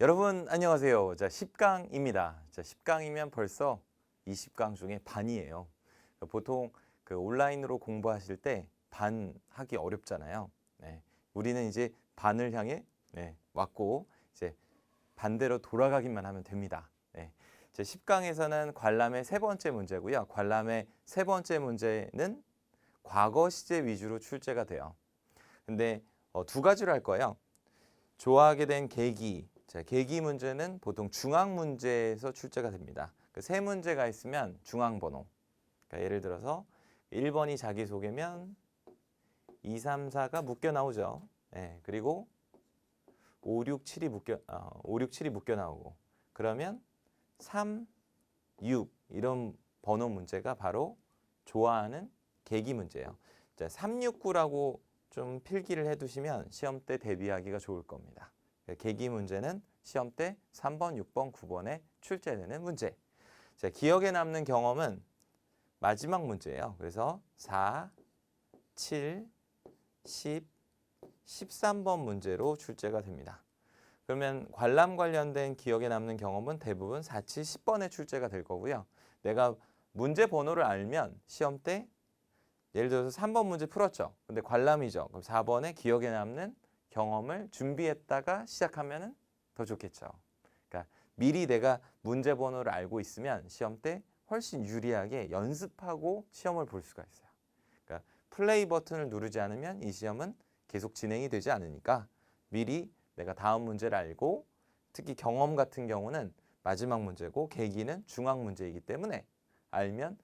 여러분 안녕하세요. 자, 10강입니다. 자, 10강이면 벌써 20강 중에 반이에요. 보통 그 온라인으로 공부하실 때 반 하기 어렵잖아요. 네. 우리는 이제 반을 향해 왔고 이제 반대로 돌아가기만 하면 됩니다. 네. 제 10강에서는 관람의 세 번째 문제고요. 관람의 세 번째 문제는 과거 시제 위주로 출제가 돼요. 근데 두 가지로 할 거예요. 좋아하게 된 계기. 자, 계기 문제는 보통 중앙 문제에서 출제가 됩니다. 그 세 문제가 있으면 중앙 번호. 그러니까 예를 들어서 1번이 자기소개면 2, 3, 4가 묶여 나오죠. 그리고 5, 6, 7이 묶여 나오고 그러면 3, 6 이런 번호 문제가 바로 좋아하는 계기 문제예요. 자, 369라고 좀 필기를 해두시면 시험 때 대비하기가 좋을 겁니다. 계기 문제는 시험 때 3번, 6번, 9번에 출제되는 문제. 자, 기억에 남는 경험은 마지막 문제예요. 그래서 4, 7, 10, 13번 문제로 출제가 됩니다. 그러면 관람 관련된 기억에 남는 경험은 대부분 4, 7, 10번에 출제가 될 거고요. 내가 문제 번호를 알면 시험 때 예를 들어서 3번 문제 풀었죠. 근데 관람이죠. 그럼 4번에 기억에 남는 경험을 준비했다가 시작하면 더 좋겠죠. 그러니까 미리 내가 문제 번호를 알고 있으면 시험 때 훨씬 유리하게 연습하고 시험을 볼 수가 있어요. 그러니까 플레이 버튼을 누르지 않으면 이 시험은 계속 진행이 되지 않으니까 미리 내가 다음 문제를 알고 특히 경험 같은 경우는 마지막 문제고 계기는 중앙 문제이기 때문에 알면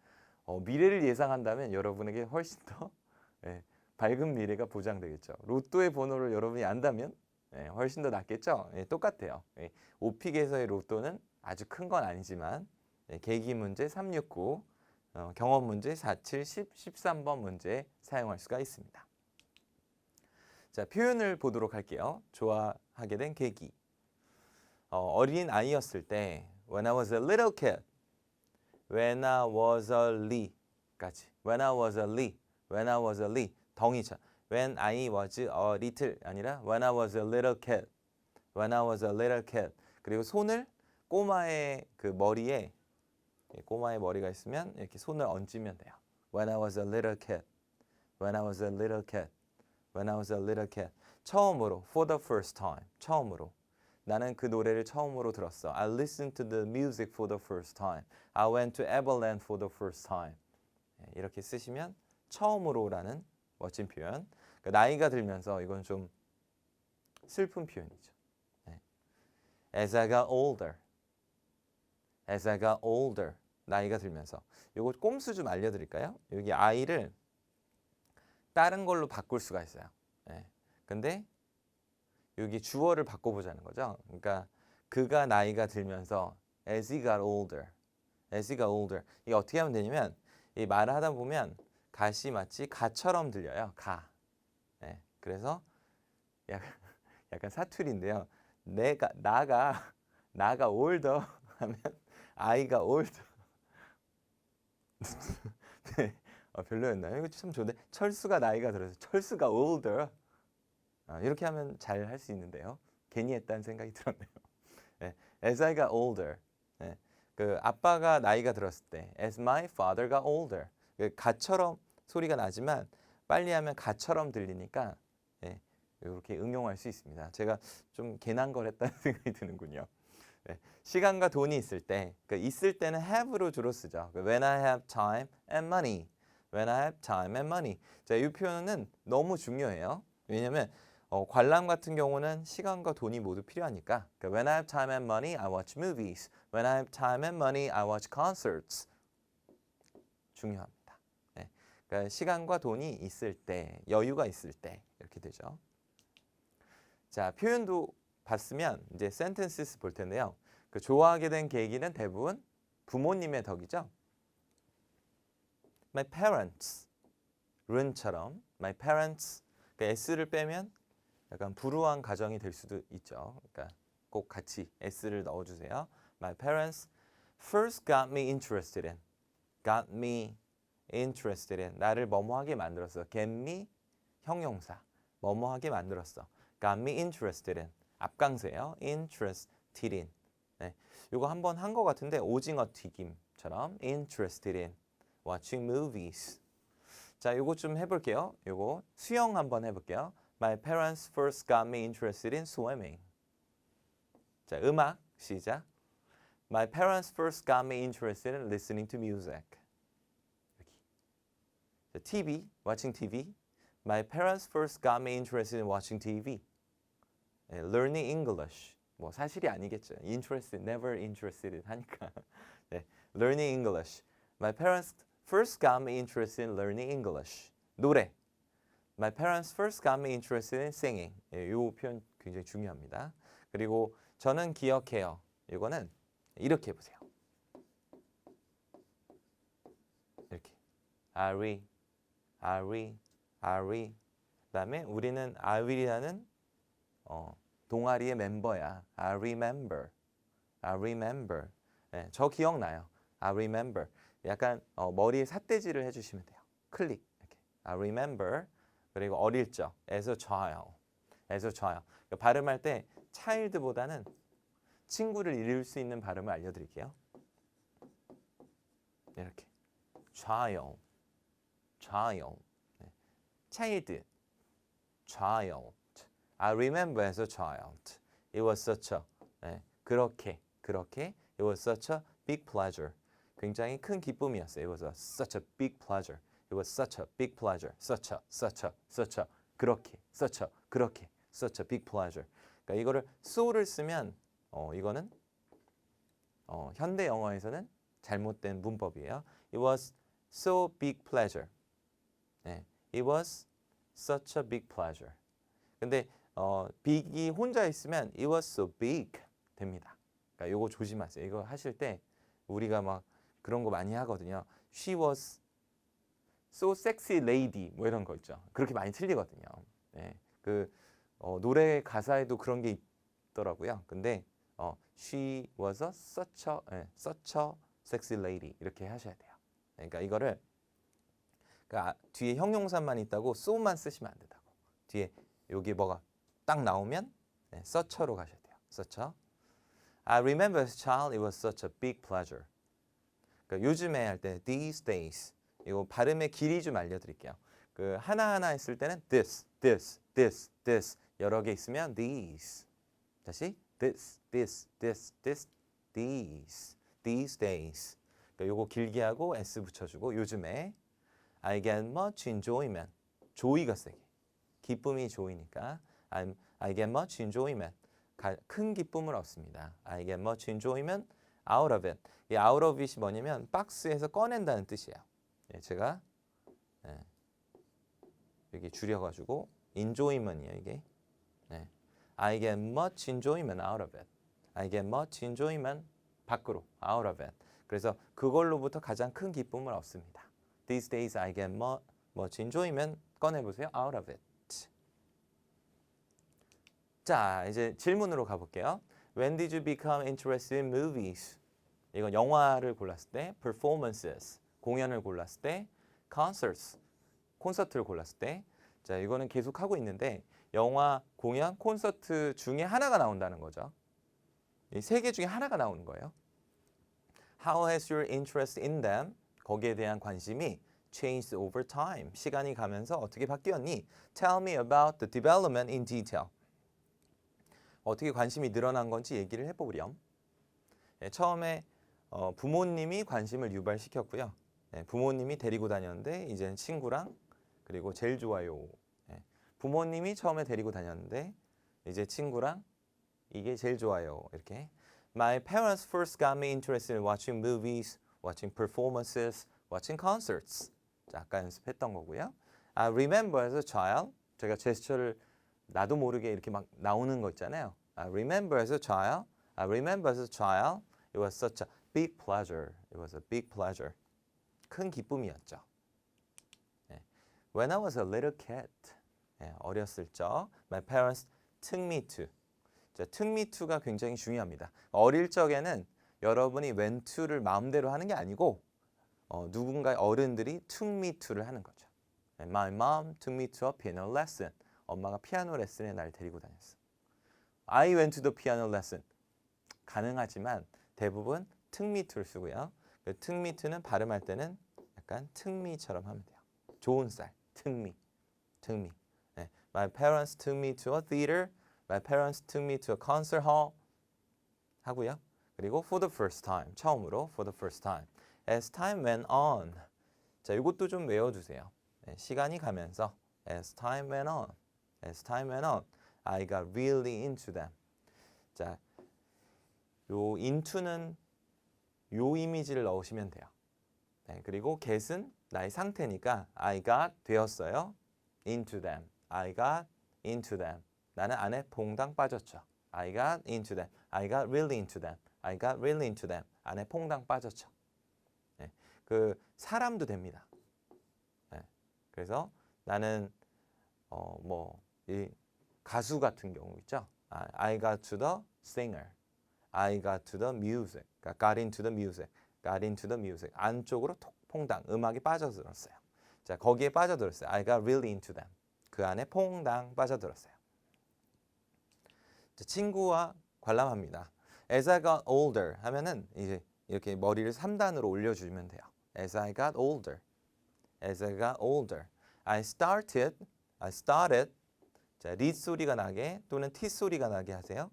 미래를 예상한다면 여러분에게 훨씬 더 밝은 미래가 보장되겠죠. 로또의 번호를 여러분이 안다면 훨씬 더 낫겠죠. 똑같아요. 오픽에서의 로또는 아주 큰 건 아니지만 계기 문제 369, 경험 문제 4, 7, 10, 13번 문제에 사용할 수가 있습니다. 자, 표현을 보도록 할게요. 좋아하게 된 계기. 어린 아이였을 때 When I was a little kid, When I was a little까지. When I was a little, When I was a little 덩이죠. When I was a little 아니라 When I was a little kid, When I was a little kid. 그리고 손을 꼬마의 그 머리에 꼬마의 머리가 있으면 이렇게 손을 얹으면 돼요. When I was a little kid, When I was a little kid, When I was a little kid. 처음으로, for the first time. 처음으로. 나는 그 노래를 처음으로 들었어. I listened to the music for the first time. I went to Everland for the first time. 이렇게 쓰시면 처음으로라는 멋진 표현. 그러니까 나이가 들면서 이건 좀 슬픈 표현이죠. As I got older. As I got older. 나이가 들면서. 이거 꼼수 좀 알려드릴까요? 여기 I를 다른 걸로 바꿀 수가 있어요. 근데 여기 주어를 바꿔보자는 거죠. 그러니까 그가 나이가 들면서 as he got older, as he got older. 이게 어떻게 하면 되냐면 이 말을 하다 보면 갓이 마치 가처럼 들려요. 가. 그래서 약간 사투리인데요. 나가 older 하면 I가 older. 네, 별로였나요? 이거 참 좋은데 철수가 나이가 들어서 철수가 older. 이렇게 하면 잘 할 수 있는데요. 괜히 했다는 생각이 들었네요. As I got older. 그 아빠가 나이가 들었을 때 As my father got older. 가처럼 소리가 나지만 빨리 하면 가처럼 들리니까 이렇게 응용할 수 있습니다. 제가 좀 괜한 걸 했다는 생각이 드는군요. 시간과 돈이 있을 때, 있을 때는 have로 주로 쓰죠. When I have time and money. When I have time and money. 자, 이 표현은 너무 중요해요. 왜냐하면 관람 같은 경우는 시간과 돈이 모두 필요하니까. When I have time and money, I watch movies. When I have time and money, I watch concerts. 중요합니다. 그러니까 시간과 돈이 있을 때, 여유가 있을 때 이렇게 되죠. 자, 표현도 봤으면 이제 sentences 볼 텐데요. 그 좋아하게 된 계기는 대부분 부모님의 덕이죠. My parents, 른처럼 my parents, 그러니까 s를 빼면 약간 불우한 가정이 될 수도 있죠. 그러니까 꼭 같이 s를 넣어주세요. My parents first got me interested in, got me interested in, 나를 뭐뭐하게 만들었어. get me 형용사, 뭐뭐하게 만들었어. got me interested in, 앞강세요. interested in. 네, 이거 한번 한 것 같은데 오징어 튀김처럼 interested in watching movies. 자, 요거 좀 해볼게요. 요거 수영 한번 해볼게요. My parents first got me interested in swimming. 자, 음악 시작. My parents first got me interested in listening to music. 여기. 자, TV, watching TV. My parents first got me interested in watching TV. 네, learning English. 뭐 사실이 아니겠죠. Interested, never interested 하니까. 네, learning English. My parents first got me interested in learning English. 노래. My parents first got me interested in singing. 예, 이 표현 굉장히 중요합니다. 그리고 저는 기억해요. 이거는 이렇게 해보세요. 이렇게. I will. 그다음에 우리는 I will이라는 동아리의 멤버야. I remember. 네, 저 기억나요. I remember. 약간 머리에 삿대질을 해주시면 돼요. 클릭. 이렇게. I remember. 그리고 어릴 적. as a child. 발음할 때 child보다는 친구를 이룰 수 있는 발음을 알려드릴게요. 이렇게. child. 네. child. I remember as a child. It was such a. 네. 그렇게. It was such a big pleasure. 굉장히 큰 기쁨이었어요. It was such a big pleasure. It was such a big pleasure. such a. 그렇게. such a big pleasure. 그러니까 이거를 so를 쓰면 이거는 현대 영어에서는 잘못된 문법이에요. It was so big pleasure. 네. It was such a big pleasure. 근데 big이 혼자 있으면 it was so big 됩니다. 그러니까 이거 조심하세요. 이거 하실 때 우리가 막 그런 거 많이 하거든요. She was so sexy lady 뭐 이런 거 있죠. 그렇게 많이 틀리거든요. 네. 노래 가사에도 그런 게 있더라고요. 근데 she was such a sexy lady 이렇게 하셔야 돼요. 그러니까 이거를 뒤에 형용사만 있다고 so만 쓰시면 안 된다고. 뒤에 여기 뭐가 딱 나오면 such로 가셔야 돼요. such. I remember as a child it was such a big pleasure. 그러니까 요즘에 할 때 these days 이거 발음의 길이 좀 알려드릴게요. 하나하나 했을 때는 this 여러 개 있으면 these. 다시 this, these days. 그러니까 요거 길게 하고 s 붙여주고 요즘에 I get much enjoyment. joy가 세게. 기쁨이 joy니까 I get much enjoyment. 큰 기쁨을 얻습니다. I get much enjoyment out of it. 이 out of it이 뭐냐면 박스에서 꺼낸다는 뜻이에요. 제가 여기 줄여가지고 enjoyment이에요 이게. I get much enjoyment out of it. I get much enjoyment 밖으로 out of it. 그래서 그걸로부터 가장 큰 기쁨을 얻습니다. These days I get much enjoyment 꺼내보세요. out of it. 자, 이제 질문으로 가볼게요. When did you become interested in movies? 이건 영화를 골랐을 때, performances, 공연을 골랐을 때, concerts, 콘서트를 골랐을 때. 자, 이거는 계속 하고 있는데 영화, 공연, 콘서트 중에 하나가 나온다는 거죠. 이 세 개 중에 하나가 나오는 거예요. How has your interest in them? 거기에 대한 관심이 changed over time. 시간이 가면서 어떻게 바뀌었니? Tell me about the development in detail. 어떻게 관심이 늘어난 건지 얘기를 해보렴. 처음에 부모님이 관심을 유발시켰고요. 부모님이 데리고 다녔는데 이제는 친구랑 그리고 제일 좋아요. 부모님이 처음에 데리고 다녔는데 이제 친구랑 이게 제일 좋아요. 이렇게. My parents first got me interested in watching movies, watching performances, watching concerts. 자, 아까 연습했던 거고요. I remember as a child. 제가 제스처를 나도 모르게 이렇게 막 나오는 거 있잖아요. I remember as a child. It was such a big pleasure. It was a big pleasure. 큰 기쁨이었죠. When I was a little kid. 어렸을 적. My parents took me to. 자, took me to가 굉장히 중요합니다. 어릴 적에는 여러분이 went to를 마음대로 하는 게 아니고 누군가의 어른들이 took me to를 하는 거죠. My mom took me to a piano lesson. 엄마가 피아노 레슨에 날 데리고 다녔어. I went to the piano lesson. 가능하지만 대부분 특미투를 쓰고요. 그 특미투는 발음할 때는 약간 특미처럼 하면 돼요. 좋은 쌀, 특미. 네. My parents took me to a theater. My parents took me to a concert hall. 하고요. 그리고 for the first time, 처음으로 for the first time. As time went on. 자, 이것도 좀 외워두세요. 네, 시간이 가면서 as time went on, as time went on, I got really into them. 자, 요 into는 요 이미지를 넣으시면 돼요. 네, 그리고 get은 나의 상태니까 I got 되었어요. into them, I got into them. 나는 안에 퐁당 빠졌죠. I got into them, I got really into them, I got really into them. 안에 퐁당 빠졌죠. 네, 그 사람도 됩니다. 네, 그래서 나는 이 가수 같은 경우 있죠. I got to the singer, I got to the music, got into the music, got into the music. 안쪽으로 톡 퐁당 음악이 빠져들었어요. 자, 거기에 빠져들었어요. I got really into them. 그 안에 퐁당 빠져들었어요. 자, 친구와 관람합니다. As I got older 하면은 이제 이렇게 머리를 3단으로 올려주면 돼요. As I got older, as I got older, I started. 자, 리 소리가 나게 또는 티 소리가 나게 하세요.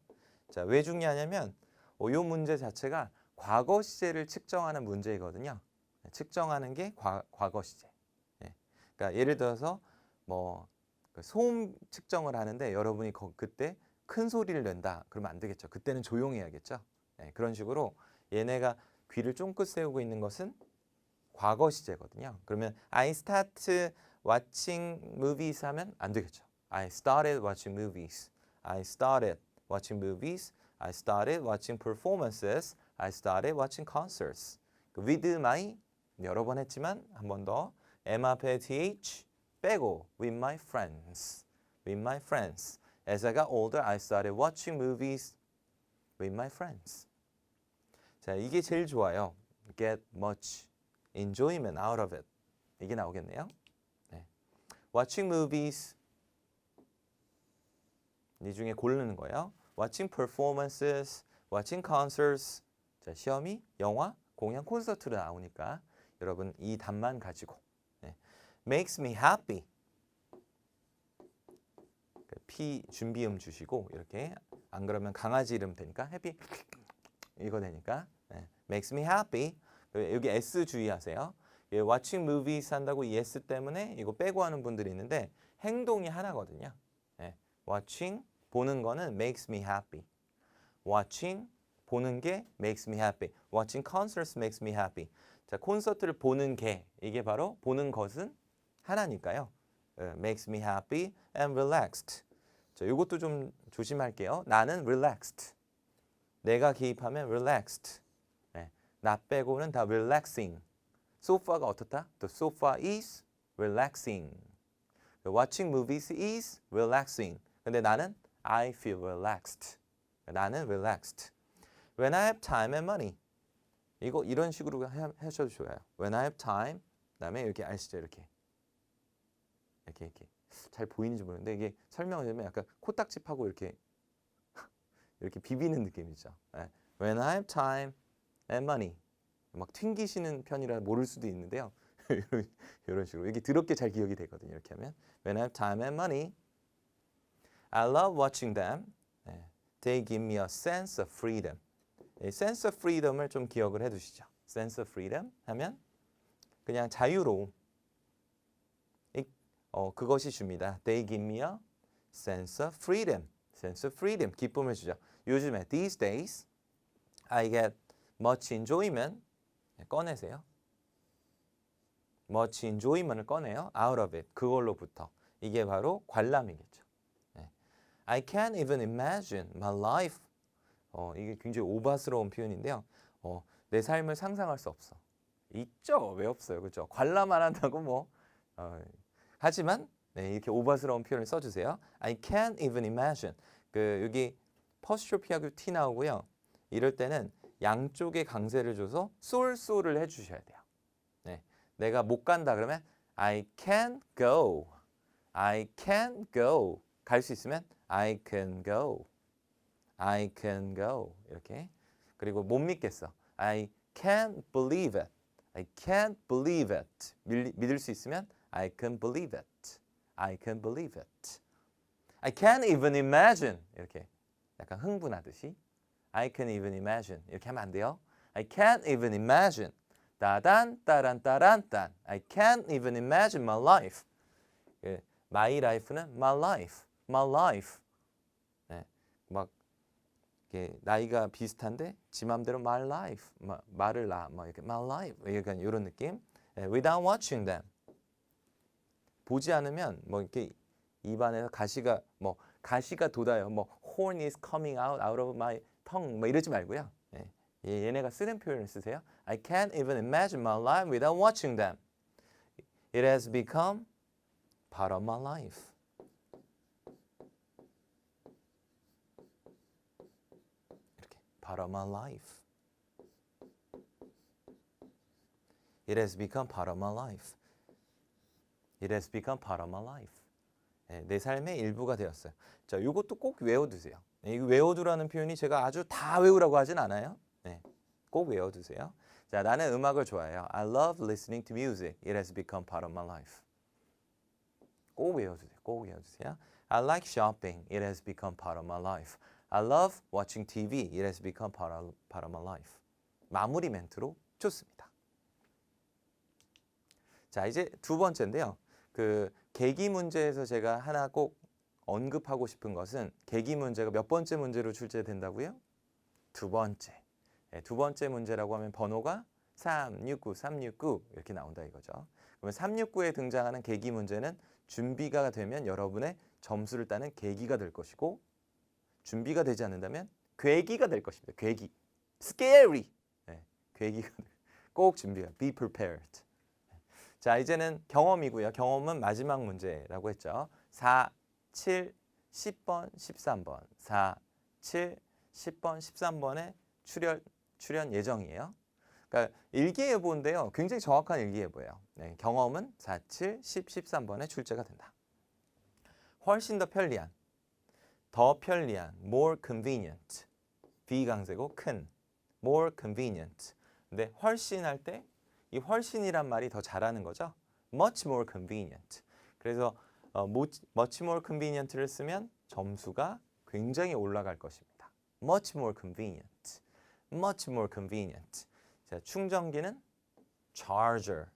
자, 왜 중요하냐면 이 문제 자체가 과거 시제를 측정하는 문제이거든요. 측정하는 게 과거 시제. 네. 그러니까 예를 들어서 소음 측정을 하는데 여러분이 그때 큰 소리를 낸다 그러면 안 되겠죠. 그때는 조용해야겠죠. 네, 그런 식으로 얘네가 귀를 쫑긋 세우고 있는 것은 과거 시제거든요. 그러면 I start watching movies 하면 안 되겠죠. I started watching movies. I started watching movies. I started watching performances. I started watching concerts. with my 여러 번 했지만 한 번 더 M 앞에 th 빼고 with my friends. with my friends. As I got older, I started watching movies with my friends. 자, 이게 제일 좋아요. Get much enjoyment out of it. 이게 나오겠네요. 네. Watching movies. 이 중에 고르는 거예요. Watching performances, watching concerts. 자, 시험이 영화, 공연, 콘서트로 나오니까 여러분 이 답만 가지고 네. Makes me happy. P 준비음 주시고 이렇게 안 그러면 강아지 이름 되니까 happy 이거 되니까 네. Makes me happy. 여기 S 주의하세요. watching movies 한다고 이 S 때문에 이거 빼고 하는 분들이 있는데 행동이 하나거든요. 네. watching 보는 거는 makes me happy. watching 보는 게 makes me happy. watching concerts makes me happy. 자, 콘서트를 보는 게 이게 바로 보는 것은 하나니까요. makes me happy and relaxed. 자, 이것도 좀 조심할게요. 나는 relaxed. 내가 개입하면 relaxed. 네, 나 빼고는 다 relaxing. 소파가 어떻다? The sofa is relaxing. Watching movies is relaxing. 근데 나는 I feel relaxed. 나는 relaxed. When I have time and money. 이거 이런 식으로 하셔도 좋아요. When I have time. 그다음에 이렇게 아시죠? 이렇게 잘 보이는지 모르는데 이게 설명을 하면 약간 코딱지파고 이렇게 비비는 느낌이죠. 네. When I have time and money. 막 튕기시는 편이라 모를 수도 있는데요. 이런 식으로 이게 더럽게 잘 기억이 되거든요. 이렇게 하면 When I have time and money, I love watching them. 네. They give me a sense of freedom. sense of freedom을 좀 기억을 해두시죠. sense of freedom 하면 그냥 자유로움. 그것이 줍니다. They give me a sense of freedom. sense of freedom. 기쁨을 주죠. 요즘에 these days I get much enjoyment. 꺼내세요. much enjoyment을 꺼내요. out of it. 그걸로부터. 이게 바로 관람이겠죠. 네. I can't even imagine my life. 이게 굉장히 오바스러운 표현인데요. 내 삶을 상상할 수 없어. 있죠. 왜 없어요. 그렇죠? 관람 안 한다고 하지만 네, 이렇게 오바스러운 표현을 써주세요. I can't even imagine. 여기 퍼스트로피하고 T 나오고요. 이럴 때는 양쪽에 강세를 줘서 쏠쏠을 해주셔야 돼요. 네, 내가 못 간다 그러면 I can't go. I can't go. 갈 수 있으면 I can go. I can go. 이렇게 그리고 못 믿겠어. I can't believe it. I can't believe it. 믿을 수 있으면 I can believe it. I can believe it. I can't even imagine. 이렇게 약간 흥분하듯이 I can't even imagine. 이렇게 하면 안 돼요. I can't even imagine. 따단 따란 따란 딴. I can't even imagine my life. my life는 my life. my life. 네, 막 이렇게 나이가 비슷한데 지 맘대로 my life. 말을 이렇게 my life. 약간 이런 느낌. without watching them. 보지 않으면 뭐 이렇게 입안에서 가시가 돋아요. horn is coming out of my tongue. 이러지 말고요. 얘네가 쓰는 표현을 쓰세요. I can't even imagine my life without watching them. It has become part of my life. 이렇게 part of my life. It has become part of my life. It has become part of my life. 내 삶의 일부가 되었어요. 자, 이것도 꼭 외워두세요. 이 외워두라는 표현이 제가 아주 다 외우라고 하진 않아요. 꼭 외워두세요. 자, 나는 음악을 좋아해요. I love listening to music. It has become part of my life. 꼭 외워두세요. 꼭 외워두세요. I like shopping. It has become part of my life. I love watching TV. It has become part of my life. 마무리 멘트로 좋습니다. 자, 이제 두 번째인데요. 그 계기 문제에서 제가 하나 꼭 언급하고 싶은 것은 계기 문제가 몇 번째 문제로 출제된다고요? 두 번째. 두 번째 문제라고 하면 번호가 369, 369 이렇게 나온다 이거죠. 그러면 369에 등장하는 계기 문제는 준비가 되면 여러분의 점수를 따는 계기가 될 것이고 준비가 되지 않는다면 괴기가 될 것입니다. 괴기. Scary. 괴기가 꼭 준비가. Be prepared. 자, 이제는 경험이고요. 경험은 마지막 문제라고 했죠. 4, 7, 10번, 13번. 4, 7, 10번, 13번에 출연 예정이에요. 그러니까 일기예보인데요. 굉장히 정확한 일기예보예요. 경험은 4, 7, 10, 13번에 출제가 된다. 훨씬 더 편리한, more convenient. 비강세고 큰, more convenient. 근데 훨씬 할 때 이 훨씬이란 말이 더 잘하는 거죠. much more convenient. 그래서 much more convenient를 쓰면 점수가 굉장히 올라갈 것입니다. much more convenient. much more convenient. 자, 충전기는 charger.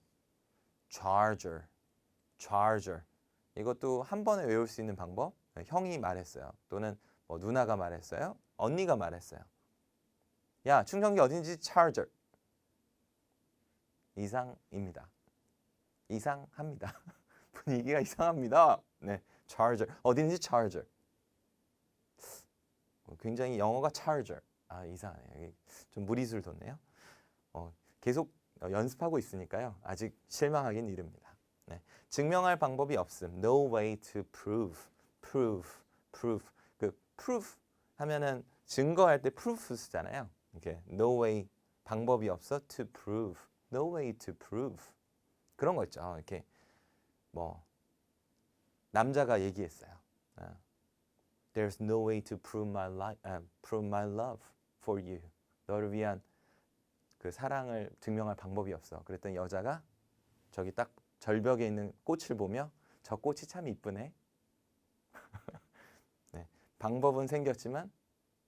이것도 한 번에 외울 수 있는 방법. 형이 말했어요. 또는 누나가 말했어요. 언니가 말했어요. 야, 충전기 어딘지 charger. 이상입니다. 이상합니다. 분위기가 이상합니다. 네, charger. 어딘지 charger. 굉장히 영어가 charger. 이상하네요. 좀 무리수를 뒀네요. 계속 연습하고 있으니까요. 아직 실망하긴 이릅니다. 네. 증명할 방법이 없음. No way to prove. 그 proof 하면은 증거할 때 proof 쓰잖아요. 이렇게 no way 방법이 없어 to prove. No way to prove. 그런 거 있죠. 이렇게 남자가 얘기했어요. There's no way to prove my love for you. 너를 위한 그 사랑을 증명할 방법이 없어. 그랬더니 여자가 저기 딱 절벽에 있는 꽃을 보며 저 꽃이 참 이쁘네. 네, 방법은 생겼지만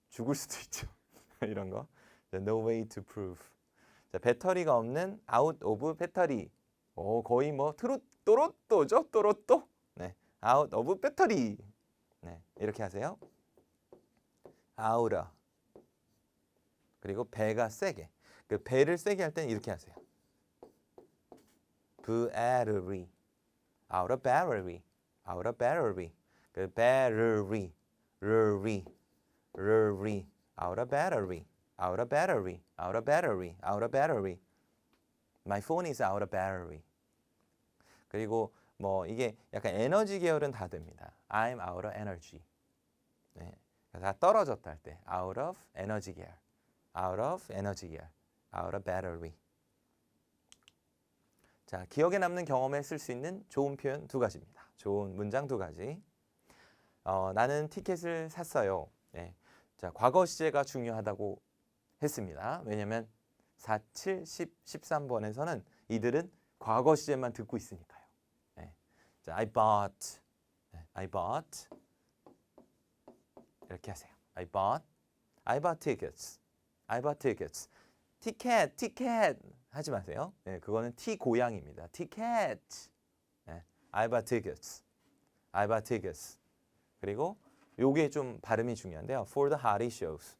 죽을 수도 있죠. 이런 거. No way to prove. 자, 배터리가 없는 out of 배터리. 거의 또로또죠? 또로또. 네, out of 배터리. 네, 이렇게 하세요. out of. 그리고 배가 세게. 그 배를 세게 할 때는 이렇게 하세요. battery. out of battery. out of battery. 그 battery. out of battery. out of battery. out of battery. out of battery. My phone is out of battery. 그리고 이게 약간 에너지 계열은 다 됩니다. I'm out of energy. 네, 다 떨어졌다 할 때 out of 에너지 계열. out of 에너지 계열. out of battery. 자, 기억에 남는 경험에 쓸 수 있는 좋은 표현 두 가지입니다. 좋은 문장 두 가지. 나는 티켓을 샀어요. 네. 자, 과거 시제가 중요하다고 했습니다. 왜냐면 4, 7, 10, 13번에서는 이들은 과거 시제만 듣고 있으니까요. 네. 자, I bought 이렇게 하세요. I bought tickets. 티켓 하지 마세요. 네, 그거는 T 고양입니다. 티켓. 네, I bought tickets. 그리고 요게 좀 발음이 중요한데요. For the Hardy shows.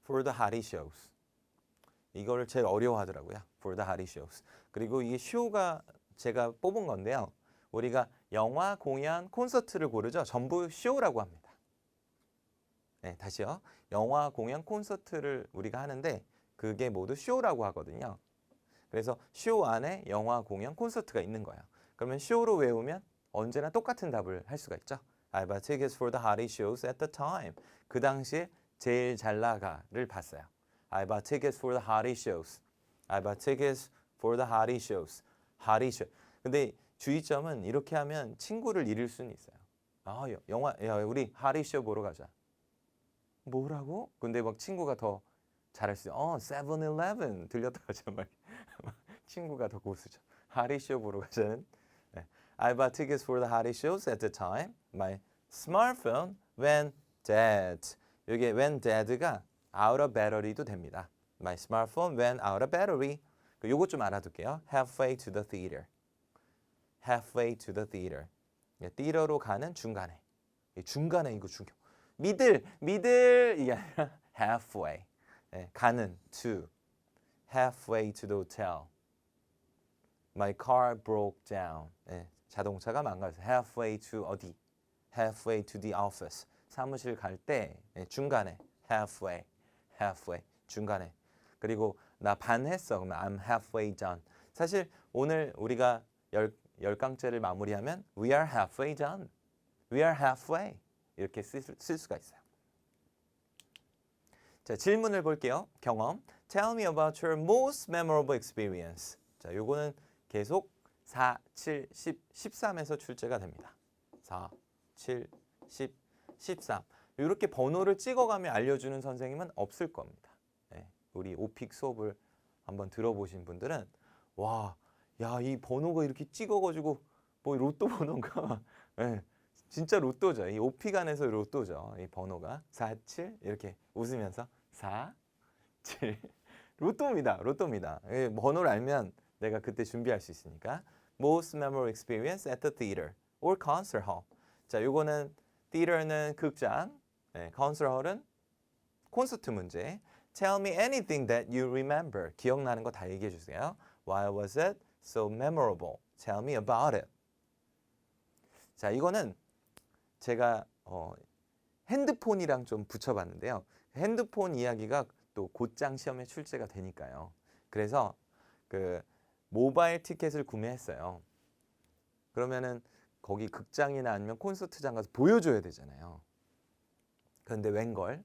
For the Hardy shows. 이거를 제일 어려워하더라고요. For the Hardy shows. 그리고 이게 show가 제가 뽑은 건데요. 우리가 영화, 공연, 콘서트를 고르죠. 전부 show라고 합니다. 네, 다시요. 영화, 공연, 콘서트를 우리가 하는데 그게 모두 show라고 하거든요. 그래서 쇼 안에 영화, 공연, 콘서트가 있는 거예요. 그러면 쇼로 외우면 언제나 똑같은 답을 할 수가 있죠. I bought tickets for the Hardy shows at the time. 그 당시에 제일 잘 나가를 봤어요. I bought tickets for the Hardy shows. I bought tickets for the Hardy shows. Hardy show. 근데 주의점은 이렇게 하면 친구를 잃을 수는 있어요. 아, 영화, 야, 우리 Hardy show 보러 가자. 뭐라고? 근데 막 친구가 더 잘할 수 있어요. 7-Eleven 들렸다 하죠. 막 친구가 더 고수죠. Hardy show 보러 가자는. 네. I bought tickets for the Hardy shows at the time. My smartphone went dead. 여기 went dead가 out of battery도 됩니다. My smartphone went out of battery. 요거 좀 알아둘게요. Halfway to the theater. Halfway to the theater. theater로 가는 중간에. 중간에 이거 중요. 미들 이게 아니라 halfway. 네, 가는 to. Halfway to the hotel. My car broke down. 네, 자동차가 망가졌어요. Halfway to 어디? Halfway to the office. 사무실 갈 때 중간에 halfway 중간에. 그리고 나 반 했어. 그러면 I'm halfway done. 사실 오늘 우리가 10강째를 마무리하면 we are halfway done. we are halfway 이렇게 쓸 수가 있어요. 자, 질문을 볼게요. 경험. Tell me about your most memorable experience. 자, 요거는 계속 4, 7, 10, 13에서 출제가 됩니다. 4, 7, 10, 13. 이렇게 번호를 찍어가며 알려주는 선생님은 없을 겁니다. 네, 우리 오픽 수업을 한번 들어보신 분들은 와, 야, 이 번호가 이렇게 찍어가지고 뭐 로또 번호인가? 네, 진짜 로또죠. 이 오픽 안에서 로또죠. 이 번호가 4, 7 이렇게 웃으면서 4, 7 로또입니다. 예, 번호를 알면 내가 그때 준비할 수 있으니까. Most memorable experience at the theater or concert hall. 자, 요거는 theater는 극장, 네, concert hall은 콘서트 문제. Tell me anything that you remember. 기억나는 거 다 얘기해 주세요. Why was it so memorable? Tell me about it. 자, 이거는 제가 핸드폰이랑 좀 붙여봤는데요. 핸드폰 이야기가 또 곧장 시험에 출제가 되니까요. 그래서 그 모바일 티켓을 구매했어요. 그러면은 거기 극장이나 아니면 콘서트장 가서 보여줘야 되잖아요. 그런데 웬걸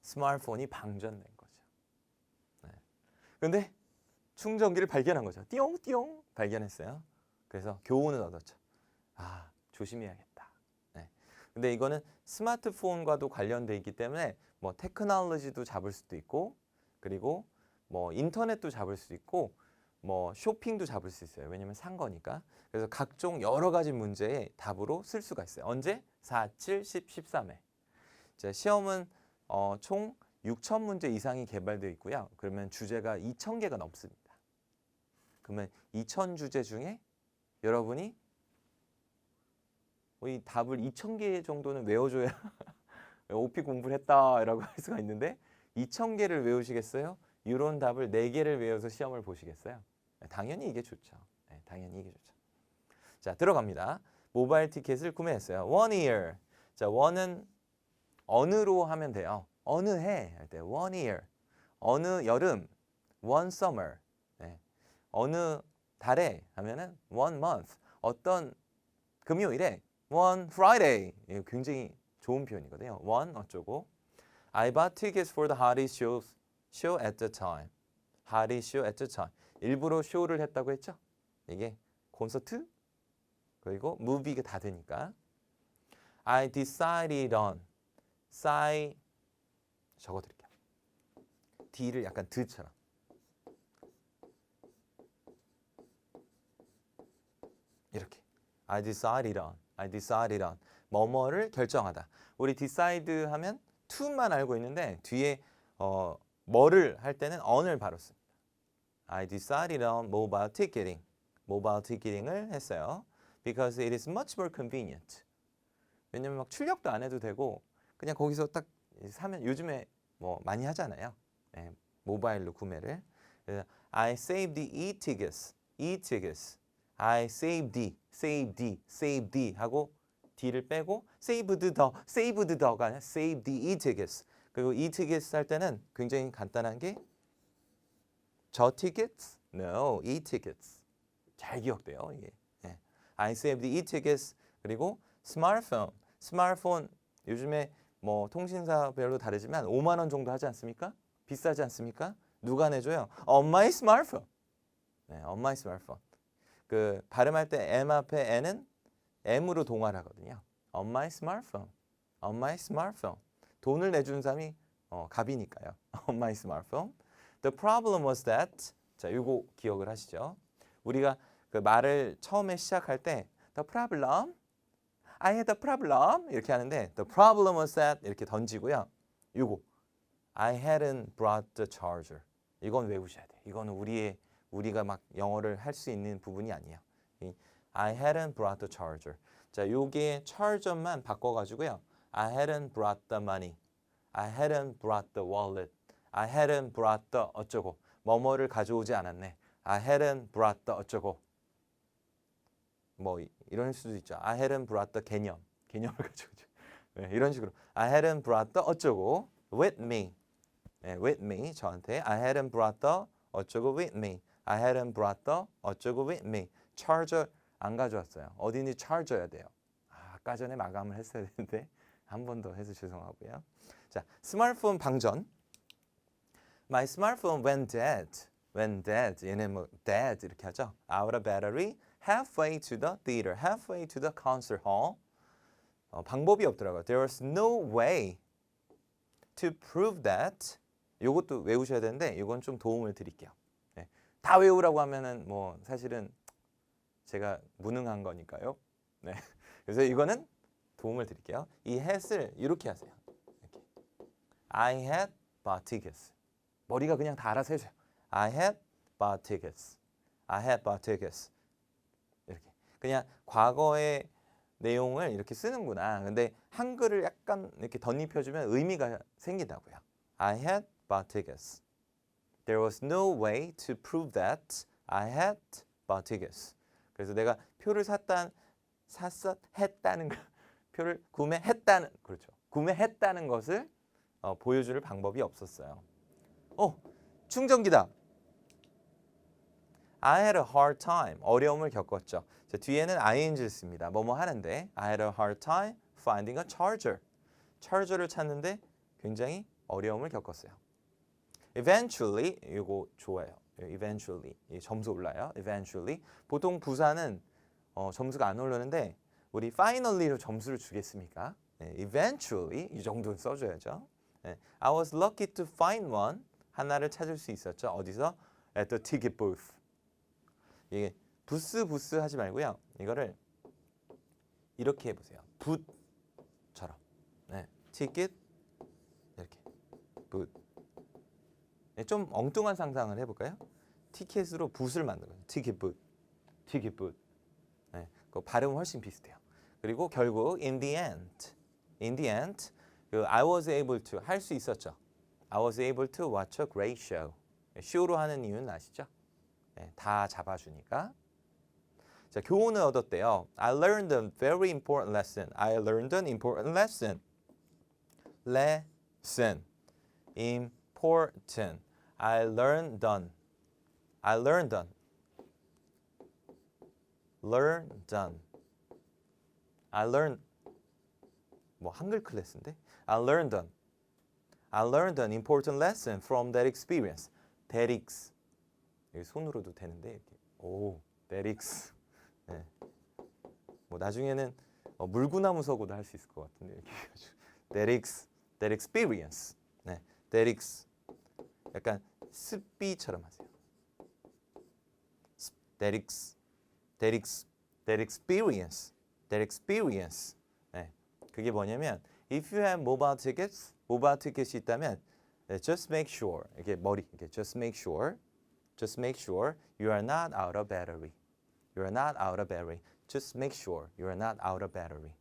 스마트폰이 방전된 거죠. 네. 그런데 충전기를 발견한 거죠. 띠용띠용 발견했어요. 그래서 교훈을 얻었죠. 아, 조심해야겠다. 네. 근데 이거는 스마트폰과도 관련돼 있기 때문에 뭐 테크놀로지도 잡을 수도 있고, 그리고 뭐 인터넷도 잡을 수 있고, 뭐 쇼핑도 잡을 수 있어요. 왜냐면 산 거니까. 그래서 각종 여러 가지 문제의 답으로 쓸 수가 있어요. 언제? 4, 7, 10, 13회. 자, 시험은 총 6,000문제 이상이 개발되어 있고요. 그러면 주제가 2,000개가 넘습니다. 그러면 2,000주제 중에 여러분이 이 답을 2,000개 정도는 외워줘야 오피 공부를 했다라고 할 수가 있는데 2,000개를 외우시겠어요? 이런 답을 4개를 외워서 시험을 보시겠어요? 당연히 이게 좋죠. 네, 당연히 이게 좋죠. 자, 들어갑니다. 모바일 티켓을 구매했어요. One year. 자, one은 어느로 하면 돼요. 어느 해 할 때 one year. 어느 여름 one summer. 네. 어느 달에 하면은 one month. 어떤 금요일에 one Friday. 이거 굉장히 좋은 표현이거든요. one 어쩌고. I bought tickets for the Hardy show at the time. Hardy show at the time. 일부러 쇼를 했다고 했죠? 이게 콘서트 그리고 무비가 다 되니까. I decided on. 적어드릴게요. D를 약간 드처럼. 이렇게. I decided on. 뭐뭐를 결정하다. 우리 decide 하면 to만 알고 있는데 뒤에 뭐를 할 때는 on을 바로 씁니다. I decided on mobile ticketing. 모바일 티켓팅을 했어요. Because it is much more convenient. 왜냐면 막 출력도 안 해도 되고 그냥 거기서 딱 사면 요즘에 뭐 많이 하잖아요. 네, 모바일로 구매를. 그래서 I saved the e-tickets. I saved the 하고 D를 빼고 saved가 아니라 save the e-tickets. 그리고 e-tickets 할 때는 굉장히 간단한 게 저 tickets? No, e-tickets. 잘 기억돼요, 이게. 네. I saved the e-tickets. 그리고 스마트폰 요즘에 뭐 통신사별로 다르지만 5만 원 정도 하지 않습니까? 비싸지 않습니까? 누가 내줘요? On my smartphone. 네, on my smartphone. 그 발음할 때 M 앞에 N은 M으로 동화하거든요. On my smartphone. 돈을 내준 사람이 갑이니까요. On my smartphone. The problem was that. 자, 이거 기억을 하시죠? 우리가 그 말을 처음에 시작할 때 The problem. I had a problem. 이렇게 하는데 The problem was that 이렇게 던지고요. 이거 I hadn't brought the charger. 이건 외우셔야 돼요. 이거는 우리가 막 영어를 할 수 있는 부분이 아니에요. I hadn't brought the charger. 자, 요게 charger만 바꿔가지고요. I hadn't brought the money. I hadn't brought the wallet. I hadn't brought the 어쩌고. 뭐뭐를 가져오지 않았네. I hadn't brought the 어쩌고. 뭐 이런 수도 있죠. I hadn't brought the 개념을 가져오죠. 네, 이런 식으로 I hadn't brought the 어쩌고 with me. 네, with me 저한테 I hadn't brought the 어쩌고 with me. I hadn't brought the 어쩌고 with me. charger 안 가져왔어요. 어딘지 charger야 돼요. 아까 전에 마감을 했어야 되는데 한 번 더 해서 죄송하고요. 자, 스마트폰 방전. My smartphone went dead. 얘는 뭐 dead 이렇게 하죠. Out of battery. Halfway to the theater. Halfway to the concert hall. 방법이 없더라고요. There was no way to prove that. 이것도 외우셔야 되는데 이건 좀 도움을 드릴게요. 네. 다 외우라고 하면은 뭐 사실은 제가 무능한 거니까요. 네. 그래서 이거는 도움을 드릴게요. 이 hat을 이렇게 하세요. 이렇게. I had bought tickets. 머리가 그냥 다 알아서 해줘요. I had bought tickets. 이렇게. 그냥 과거의 내용을 이렇게 쓰는구나. 근데 한글을 약간 이렇게 덧입혀주면 의미가 생긴다고요. I had bought tickets. There was no way to prove that I had bought tickets. 그래서 내가 표를 했다는 표를 구매했다는 것을 보여줄 방법이 없었어요. 충전기다. I had a hard time. 어려움을 겪었죠. 자, 뒤에는 ing를 씁니다. 뭐뭐 하는데 I had a hard time finding a charger. charger를 찾는데 굉장히 어려움을 겪었어요. Eventually, 이거 좋아요. Eventually, 점수 올라요. Eventually. 보통 부사는 점수가 안 오르는데 우리 finally로 점수를 주겠습니까? 네, eventually 이 정도는 써줘야죠. 네, I was lucky to find one. 하나를 찾을 수 있었죠. 어디서? At the ticket booth. 이게 부스 하지 말고요. 이거를 이렇게 해보세요. 붓처럼. 네, ticket 이렇게 붓. 네, 좀 엉뚱한 상상을 해볼까요? 티켓으로 붓을 만든 거예요. ticket booth. 네, 그 발음 훨씬 비슷해요. 그리고 결국 in the end, 그 I was able to 할 수 있었죠. I was able to watch a great show. 쇼로 하는 이유는 아시죠? 네, 다 잡아주니까. 자, 교훈을 얻었대요. I learned a very important lesson. I learned an important lesson. Important. I learned done. I learned 뭐 한글 클래스인데? I learned an important lesson from that experience. That ex. 여기 손으로도 되는데 이렇게. 오, that ex. 네. 뭐 나중에는 물구나무 서고도 할 수 있을 것 같은데 이렇게 해가지고 that experience. 네, 약간 습비처럼 하세요. that experience. 네, 그게 뭐냐면 if you have mobile ticket이 있다면 just make sure 이게 이렇게 just make sure you are not out of battery. Just make sure you are not out of battery.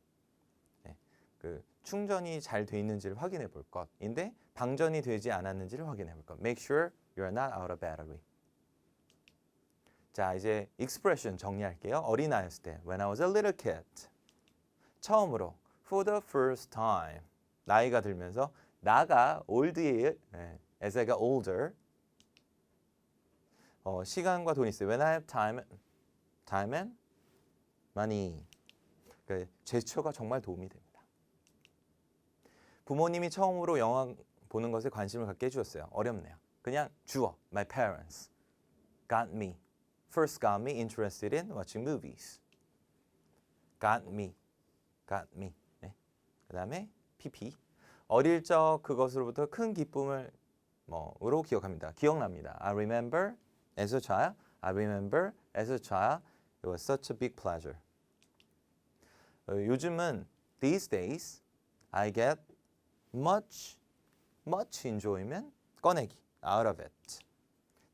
네, 그 충전이 잘 돼 있는지를 확인해 볼 것인데 방전이 되지 않았는지를 확인해 볼 것. Make sure you are not out of battery. 자, 이제 expression 정리할게요. 어린아이였을 때 when I was a little kid. 처음으로 for the first time. 나이가 들면서 나가 older as I got older. 시간과 돈이 있어요. When I have time and money. 그 제스처가 정말 도움이 됩니다. 부모님이 처음으로 영화 보는 것에 관심을 갖게 해주었어요. 어렵네요. 그냥 주어. My parents first got me interested in watching movies. got me. 네. 그 다음에 PP. 어릴 적 그것으로부터 큰 기쁨을 으로 기억합니다. 기억납니다. I remember as a child. It was such a big pleasure. 요즘은 these days I get much enjoyment 꺼내기 out of it.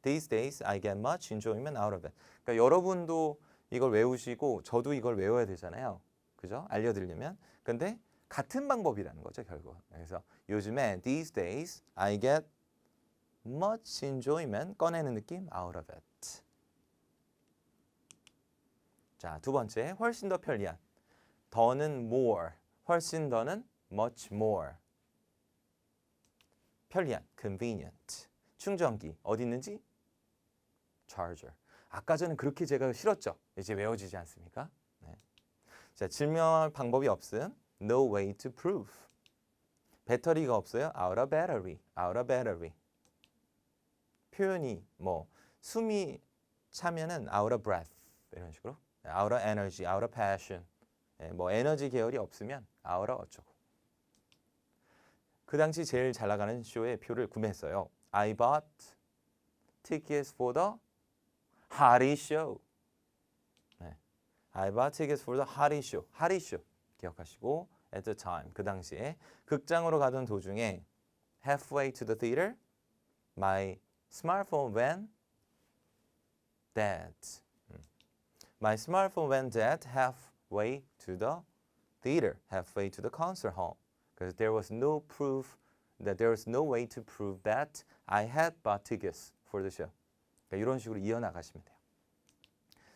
These days I get much enjoyment out of it. 그러니까 여러분도 이걸 외우시고 저도 이걸 외워야 되잖아요. 그죠? 알려드리려면. 근데 같은 방법이라는 거죠, 결국. 그래서 요즘에 these days I get much enjoyment 꺼내는 느낌 out of it. 자, 두 번째, 훨씬 더 편리한. 더는 more, 훨씬 더는 much more. 편리한, convenient. 충전기, 어디 있는지? charger. 아까 전에 그렇게 제가 싫었죠? 이제 외워지지 않습니까? 네. 자, 증명할 방법이 없음. No way to prove. 배터리가 없어요. Out of battery. 표현이 숨이 차면은 out of breath 이런 식으로. out of energy, out of passion. 에너지 계열이 없으면 out of 어쩌고. 그 당시 제일 잘 나가는 쇼의 표를 구매했어요. I bought tickets for the Harry show. 네. I bought tickets for the Harry show. 기억하시고 at the time 그 당시에 극장으로 가던 도중에 halfway to the theater my smartphone went dead. My smartphone went dead halfway to the theater, halfway to the concert hall. Because there was no way to prove that I had bought tickets for the show. 그러니까 이런 식으로 이어나가시면 돼요.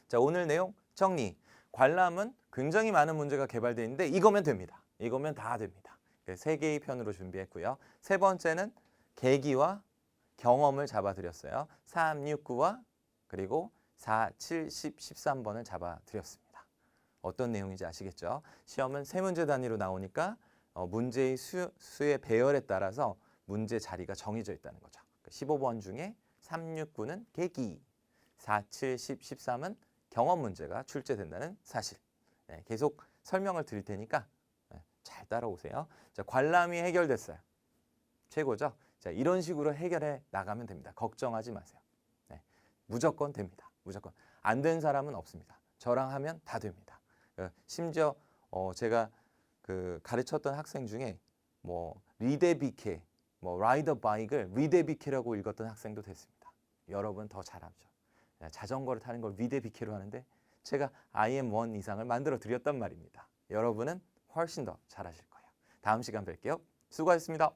자, 오늘 내용 정리. 관람은 굉장히 많은 문제가 개발되어 있는데 이거면 됩니다. 이거면 다 됩니다. 세 개의 편으로 준비했고요. 세 번째는 계기와 경험을 잡아드렸어요. 3, 6, 9와 그리고 4, 7, 10, 13번을 잡아드렸습니다. 어떤 내용인지 아시겠죠? 시험은 세 문제 단위로 나오니까 문제의 수의 배열에 따라서 문제 자리가 정해져 있다는 거죠. 15번 중에 3, 6, 9는 계기, 4, 7, 10, 13은 경험 문제가 출제된다는 사실. 네, 계속 설명을 드릴 테니까 잘 따라오세요. 자, 관람이 해결됐어요. 최고죠? 자, 이런 식으로 해결해 나가면 됩니다. 걱정하지 마세요. 네, 무조건 됩니다. 무조건. 안 된 사람은 없습니다. 저랑 하면 다 됩니다. 심지어 제가 가르쳤던 학생 중에 리데비케, 라이더 바이크를 리데비케라고 읽었던 학생도 됐습니다. 여러분 더 잘하죠. 자전거를 타는 걸 리데비케로 하는데 제가 IM1 이상을 만들어 드렸단 말입니다. 여러분은 훨씬 더 잘하실 거예요. 다음 시간 뵐게요. 수고하셨습니다.